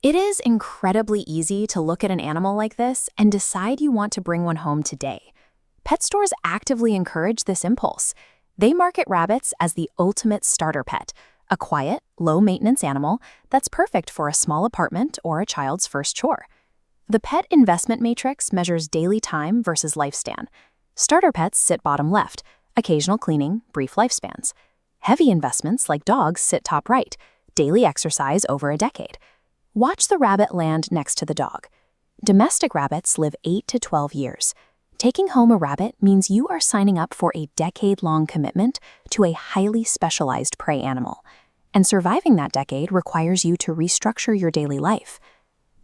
It is incredibly easy to look at an animal like this and decide you want to bring one home today. Pet stores actively encourage this impulse. They market rabbits as the ultimate starter pet, a quiet, low-maintenance animal that's perfect for a small apartment or a child's first chore. The pet investment matrix measures daily time versus lifespan. Starter pets sit bottom left, occasional cleaning, brief lifespans. Heavy investments like dogs sit top right, daily exercise over a decade. Watch the rabbit land next to the dog. Domestic rabbits live 8 to 12 years. Taking home a rabbit means you are signing up for a decade-long commitment to a highly specialized prey animal. And surviving that decade requires you to restructure your daily life.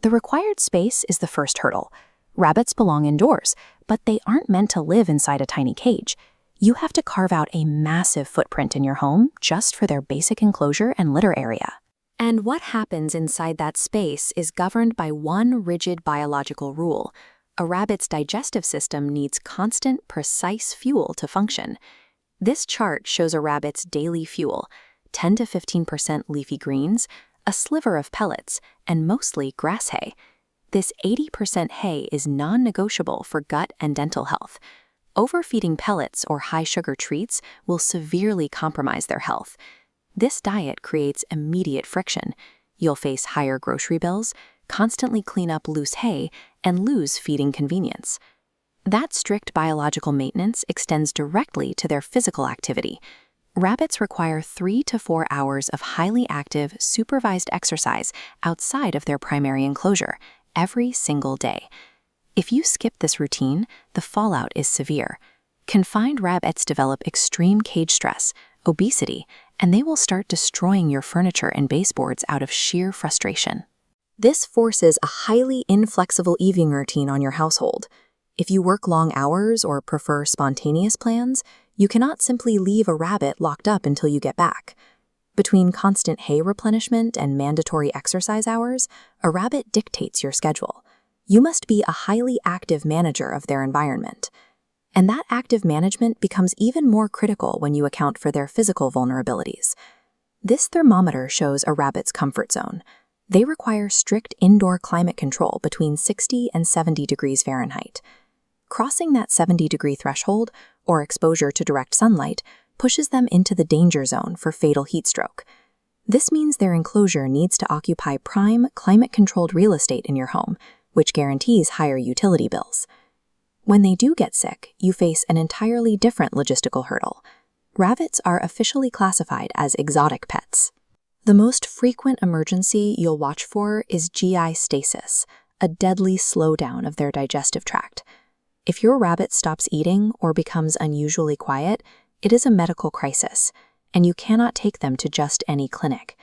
The required space is the first hurdle. Rabbits belong indoors, but they aren't meant to live inside a tiny cage. You have to carve out a massive footprint in your home just for their basic enclosure and litter area. And what happens inside that space is governed by one rigid biological rule. A rabbit's digestive system needs constant, precise fuel to function. This chart shows a rabbit's daily fuel: 10 to 15% leafy greens, a sliver of pellets, and mostly grass hay. This 80% hay is non-negotiable for gut and dental health. Overfeeding pellets or high-sugar treats will severely compromise their health. This diet creates immediate friction. You'll face higher grocery bills, constantly clean up loose hay, and lose feeding convenience. That strict biological maintenance extends directly to their physical activity. Rabbits require 3 to 4 hours of highly active, supervised exercise outside of their primary enclosure every single day. If you skip this routine, the fallout is severe. Confined rabbits develop extreme cage stress, obesity, and they will start destroying your furniture and baseboards out of sheer frustration. This forces a highly inflexible evening routine on your household. If you work long hours or prefer spontaneous plans, you cannot simply leave a rabbit locked up until you get back. Between constant hay replenishment and mandatory exercise hours, a rabbit dictates your schedule. You must be a highly active manager of their environment. And that active management becomes even more critical when you account for their physical vulnerabilities. This thermometer shows a rabbit's comfort zone. They require strict indoor climate control between 60 and 70 degrees Fahrenheit. Crossing that 70-degree threshold, or exposure to direct sunlight, pushes them into the danger zone for fatal heat stroke. This means their enclosure needs to occupy prime, climate-controlled real estate in your home, which guarantees higher utility bills. When they do get sick, you face an entirely different logistical hurdle. Rabbits are officially classified as exotic pets. The most frequent emergency you'll watch for is GI stasis, a deadly slowdown of their digestive tract. If your rabbit stops eating or becomes unusually quiet, it is a medical crisis, and you cannot take them to just any clinic.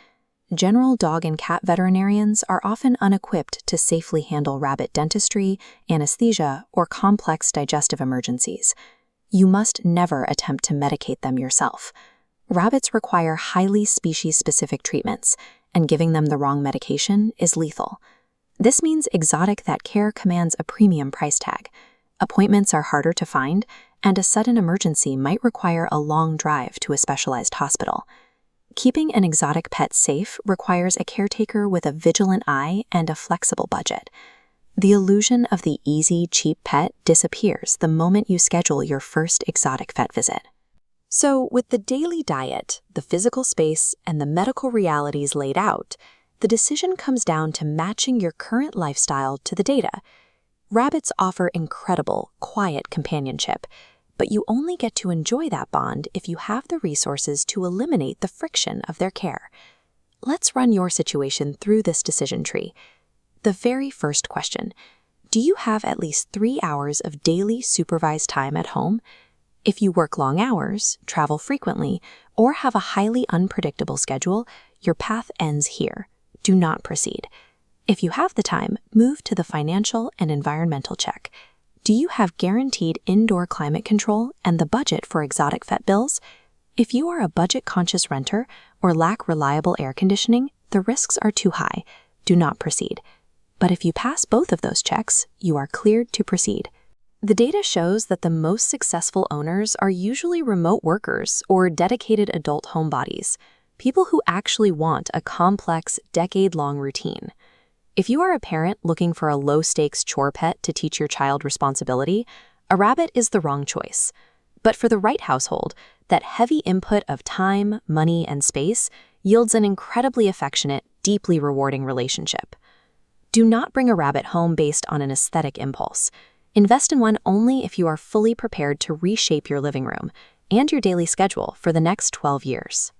General dog and cat veterinarians are often unequipped to safely handle rabbit dentistry, anesthesia, or complex digestive emergencies. You must never attempt to medicate them yourself. Rabbits require highly species-specific treatments, and giving them the wrong medication is lethal. This means exotic vet care commands a premium price tag. Appointments are harder to find, and a sudden emergency might require a long drive to a specialized hospital. Keeping an exotic pet safe requires a caretaker with a vigilant eye and a flexible budget. The illusion of the easy, cheap pet disappears the moment you schedule your first exotic vet visit. So, with the daily diet, the physical space, and the medical realities laid out, the decision comes down to matching your current lifestyle to the data. Rabbits offer incredible, quiet companionship, but you only get to enjoy that bond if you have the resources to eliminate the friction of their care. Let's run your situation through this decision tree. The very first question: do you have at least 3 hours of daily supervised time at home? If you work long hours, travel frequently, or have a highly unpredictable schedule, your path ends here. Do not proceed. If you have the time, move to the financial and environmental check. Do you have guaranteed indoor climate control and the budget for exotic vet bills? If you are a budget-conscious renter or lack reliable air conditioning, the risks are too high. Do not proceed. But if you pass both of those checks, you are cleared to proceed. The data shows that the most successful owners are usually remote workers or dedicated adult homebodies, people who actually want a complex, decade-long routine. If you are a parent looking for a low-stakes chore pet to teach your child responsibility, a rabbit is the wrong choice. But for the right household, that heavy input of time, money, and space yields an incredibly affectionate, deeply rewarding relationship. Do not bring a rabbit home based on an aesthetic impulse. Invest in one only if you are fully prepared to reshape your living room and your daily schedule for the next 12 years.